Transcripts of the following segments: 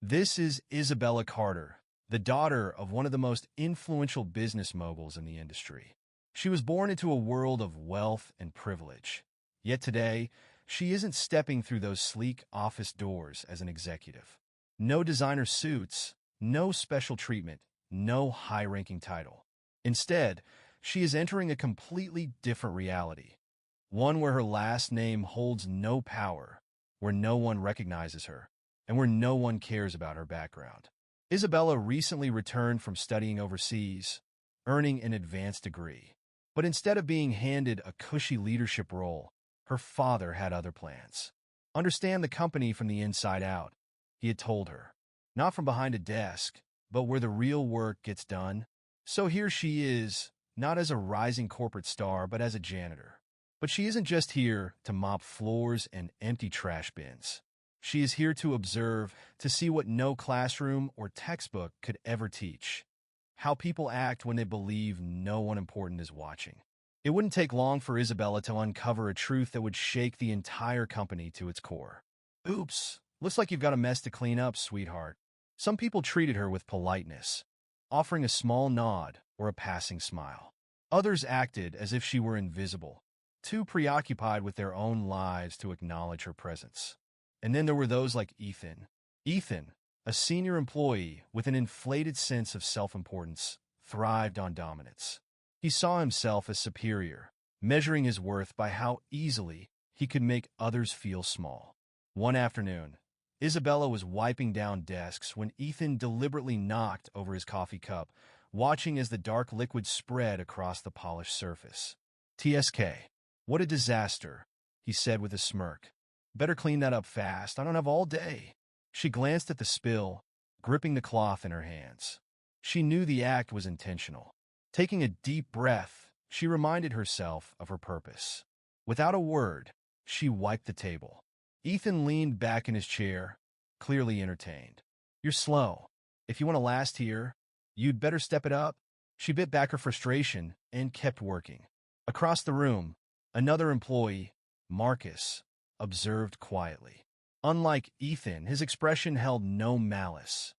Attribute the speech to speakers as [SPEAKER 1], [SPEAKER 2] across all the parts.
[SPEAKER 1] This is Isabella Carter, the daughter of one of the most influential business moguls in the industry. She was born into a world of wealth and privilege. Yet today, she isn't stepping through those sleek office doors as an executive. No designer suits, no special treatment, no high-ranking title. Instead, she is entering a completely different reality. One where her last name holds no power, where no one recognizes her, and where no one cares about her background. Isabella recently returned from studying overseas, earning an advanced degree. But instead of being handed a cushy leadership role, her father had other plans. Understand the company from the inside out, he had told her. Not from behind a desk, but where the real work gets done. So here she is, not as a rising corporate star, but as a janitor. But she isn't just here to mop floors and empty trash bins. She is here to observe, to see what no classroom or textbook could ever teach. How people act when they believe no one important is watching. It wouldn't take long for Isabella to uncover a truth that would shake the entire company to its core. Oops, looks like you've got a mess to clean up, sweetheart. Some people treated her with politeness, offering a small nod or a passing smile. Others acted as if she were invisible, too preoccupied with their own lives to acknowledge her presence. And then there were those like Ethan. Ethan, a senior employee with an inflated sense of self-importance, thrived on dominance. He saw himself as superior, measuring his worth by how easily he could make others feel small. One afternoon, Isabella was wiping down desks when Ethan deliberately knocked over his coffee cup, watching as the dark liquid spread across the polished surface. "TSK, what a disaster," he said with a smirk. "Better clean that up fast. I don't have all day." She glanced at the spill, gripping the cloth in her hands. She knew the act was intentional. Taking a deep breath, she reminded herself of her purpose. Without a word, she wiped the table. Ethan leaned back in his chair, clearly entertained. "You're slow. If you want to last here, you'd better step it up." She bit back her frustration and kept working. Across the room, another employee, Marcus, observed quietly. Unlike Ethan, his expression held no malice,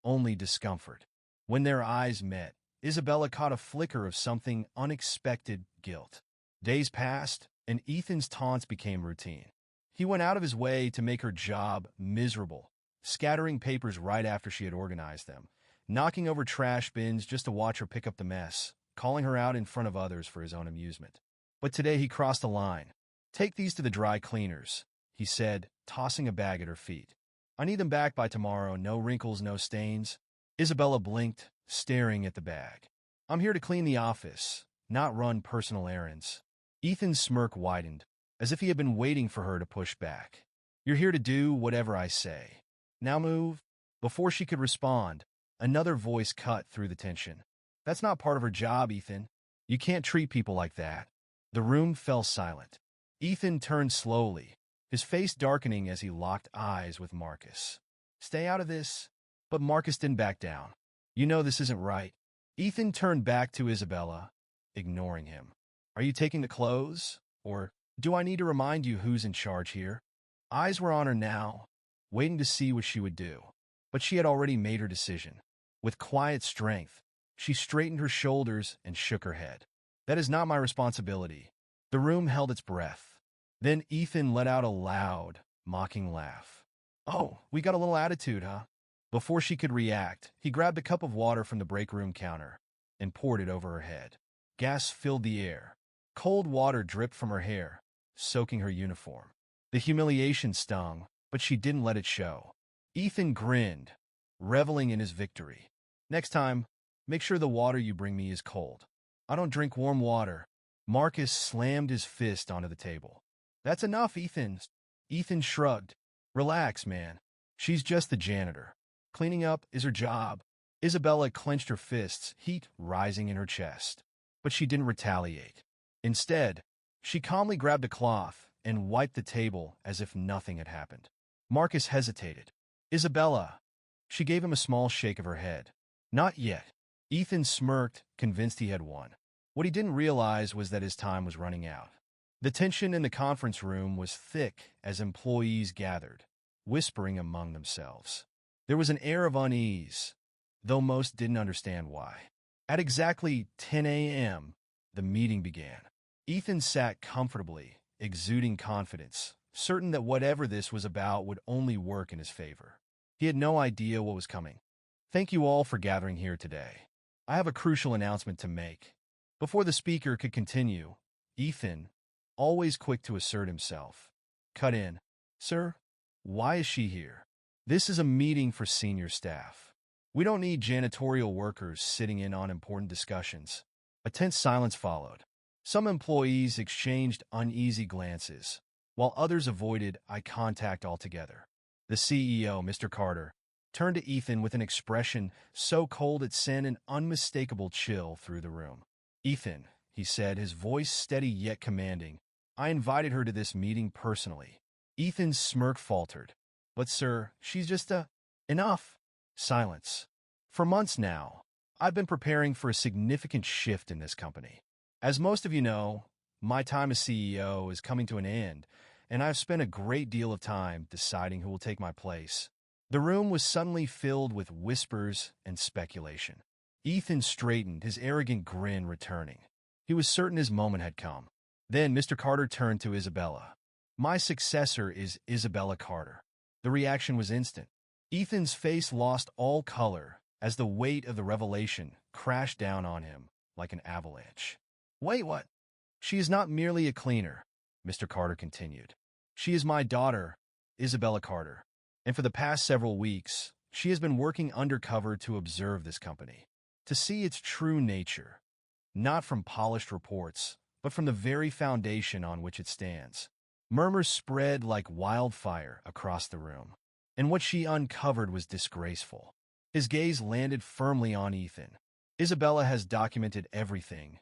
[SPEAKER 1] only discomfort. When their eyes met, Isabella caught a flicker of something unexpected: guilt. Days passed, and Ethan's taunts became routine. He went out of his way to make her job miserable, scattering papers right after she had organized them, knocking over trash bins just to watch her pick up the mess, calling her out in front of others for his own amusement. But today he crossed a line. "Take these to the dry cleaners," he said, tossing a bag at her feet. "I need them back by tomorrow, no wrinkles, no stains." Isabella blinked, staring at the bag. "I'm here to clean the office, not run personal errands." Ethan's smirk widened, as if he had been waiting for her to push back. "You're here to do whatever I say. Now move." Before she could respond, another voice cut through the tension. "That's not part of her job, Ethan. You can't treat people like that." The room fell silent. Ethan turned slowly, his face darkening as he locked eyes with Marcus. "Stay out of this." But Marcus didn't back down. "You know this isn't right." Ethan turned back to Isabella, ignoring him. "Are you taking the clothes? Or do I need to remind you who's in charge here?" Eyes were on her now, waiting to see what she would do. But she had already made her decision. With quiet strength, she straightened her shoulders and shook her head. "That is not my responsibility." The room held its breath. Then Ethan let out a loud, mocking laugh. "Oh, we got a little attitude, huh?" Before she could react, he grabbed a cup of water from the break room counter and poured it over her head. Gas filled the air. Cold water dripped from her hair, soaking her uniform. The humiliation stung, but she didn't let it show. Ethan grinned, reveling in his victory. "Next time, make sure the water you bring me is cold. I don't drink warm water." Marcus slammed his fist onto the table. "That's enough, Ethan." Ethan shrugged. "Relax, man. She's just the janitor. Cleaning up is her job." Isabella clenched her fists, heat rising in her chest. But she didn't retaliate. Instead, she calmly grabbed a cloth and wiped the table as if nothing had happened. Marcus hesitated. "Isabella." She gave him a small shake of her head. "Not yet." Ethan smirked, convinced he had won. What he didn't realize was that his time was running out. The tension in the conference room was thick as employees gathered, whispering among themselves. There was an air of unease, though most didn't understand why. At exactly 10 a.m., the meeting began. Ethan sat comfortably, exuding confidence, certain that whatever this was about would only work in his favor. He had no idea what was coming. Thank you all for gathering here today. I have a crucial announcement to make. Before the speaker could continue, Ethan, always quick to assert himself, cut in. Sir, why is she here? This is a meeting for senior staff. We don't need janitorial workers sitting in on important discussions. A tense silence followed. Some employees exchanged uneasy glances, while others avoided eye contact altogether. The CEO, Mr. Carter, turned to Ethan with an expression so cold it sent an unmistakable chill through the room. Ethan, he said, his voice steady yet commanding, I invited her to this meeting personally. Ethan's smirk faltered. But sir, she's just Enough. Silence. For months now, I've been preparing for a significant shift in this company. As most of you know, my time as CEO is coming to an end, and I've spent a great deal of time deciding who will take my place. The room was suddenly filled with whispers and speculation. Ethan straightened, his arrogant grin returning. He was certain his moment had come. Then Mr. Carter turned to Isabella. My successor is Isabella Carter. The reaction was instant. Ethan's face lost all color as the weight of the revelation crashed down on him like an avalanche. Wait, what? She is not merely a cleaner, Mr. Carter continued. She is my daughter, Isabella Carter, and for the past several weeks, she has been working undercover to observe this company, to see its true nature, not from polished reports, but from the very foundation on which it stands. Murmurs spread like wildfire across the room, and what she uncovered was disgraceful. His gaze landed firmly on Ethan. Isabella has documented everything,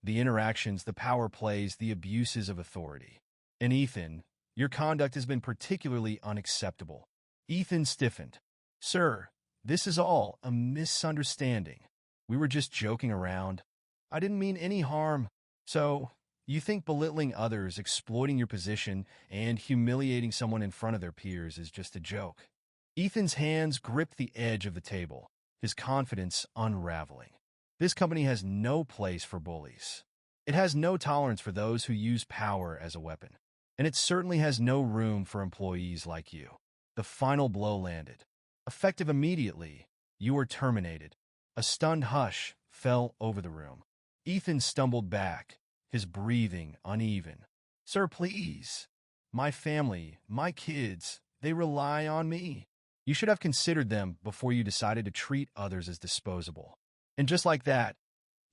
[SPEAKER 1] the interactions, the power plays, the abuses of authority. And Ethan, your conduct has been particularly unacceptable. Ethan stiffened. Sir, this is all a misunderstanding. We were just joking around. I didn't mean any harm. So, you think belittling others, exploiting your position, and humiliating someone in front of their peers is just a joke? Ethan's hands gripped the edge of the table, his confidence unraveling. This company has no place for bullies. It has no tolerance for those who use power as a weapon. And it certainly has no room for employees like you. The final blow landed. Effective immediately, you were terminated. A stunned hush fell over the room. Ethan stumbled back, his breathing uneven. Sir, please. My family, my kids, they rely on me. You should have considered them before you decided to treat others as disposable. And just like that,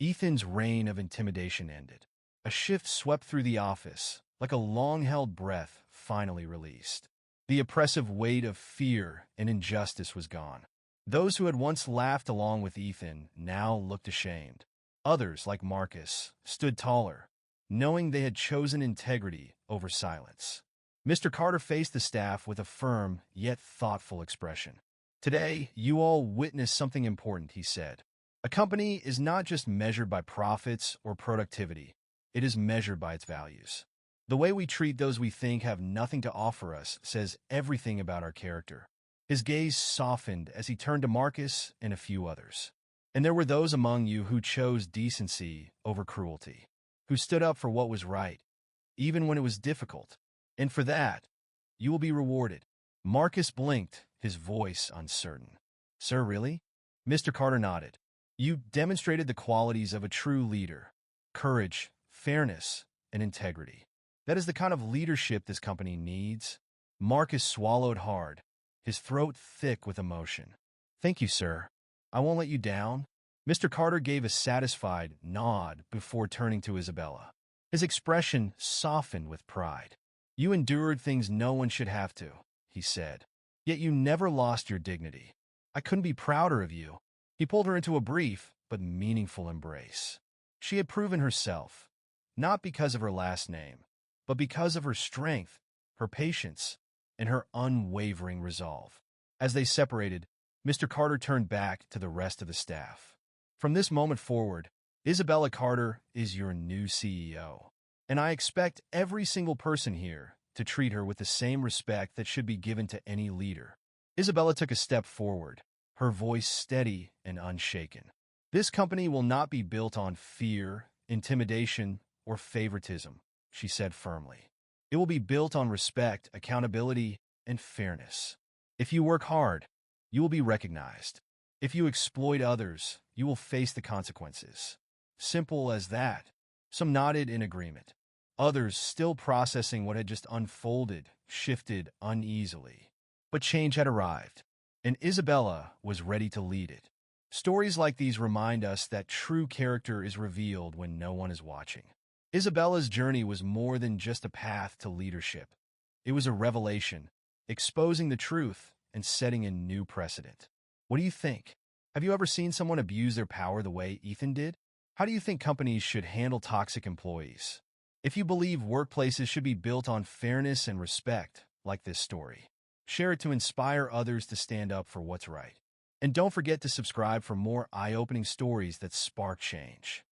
[SPEAKER 1] Ethan's reign of intimidation ended. A shift swept through the office, like a long-held breath finally released. The oppressive weight of fear and injustice was gone. Those who had once laughed along with Ethan now looked ashamed. Others, like Marcus, stood taller, knowing they had chosen integrity over silence. Mr. Carter faced the staff with a firm yet thoughtful expression. Today, you all witnessed something important, he said. A company is not just measured by profits or productivity. It is measured by its values. The way we treat those we think have nothing to offer us says everything about our character. His gaze softened as he turned to Marcus and a few others. And there were those among you who chose decency over cruelty, who stood up for what was right, even when it was difficult. And for that, you will be rewarded. Marcus blinked, his voice uncertain. Sir, really? Mr. Carter nodded. You demonstrated the qualities of a true leader: courage, fairness, and integrity. That is the kind of leadership this company needs. Marcus swallowed hard, his throat thick with emotion. Thank you, sir. I won't let you down. Mr. Carter gave a satisfied nod before turning to Isabella. His expression softened with pride. You endured things no one should have to, he said. Yet you never lost your dignity. I couldn't be prouder of you. He pulled her into a brief but meaningful embrace. She had proven herself, not because of her last name, but because of her strength, her patience, and her unwavering resolve. As they separated, Mr. Carter turned back to the rest of the staff. From this moment forward, Isabella Carter is your new CEO, and I expect every single person here to treat her with the same respect that should be given to any leader. Isabella took a step forward, her voice steady and unshaken. This company will not be built on fear, intimidation, or favoritism, she said firmly. It will be built on respect, accountability, and fairness. If you work hard, you will be recognized. If you exploit others, you will face the consequences. Simple as that. Some nodded in agreement. Others, still processing what had just unfolded, shifted uneasily. But change had arrived, and Isabella was ready to lead it. Stories like these remind us that true character is revealed when no one is watching. Isabella's journey was more than just a path to leadership. It was a revelation, exposing the truth and setting a new precedent. What do you think? Have you ever seen someone abuse their power the way Ethan did? How do you think companies should handle toxic employees? If you believe workplaces should be built on fairness and respect, like this story, share it to inspire others to stand up for what's right. And don't forget to subscribe for more eye-opening stories that spark change.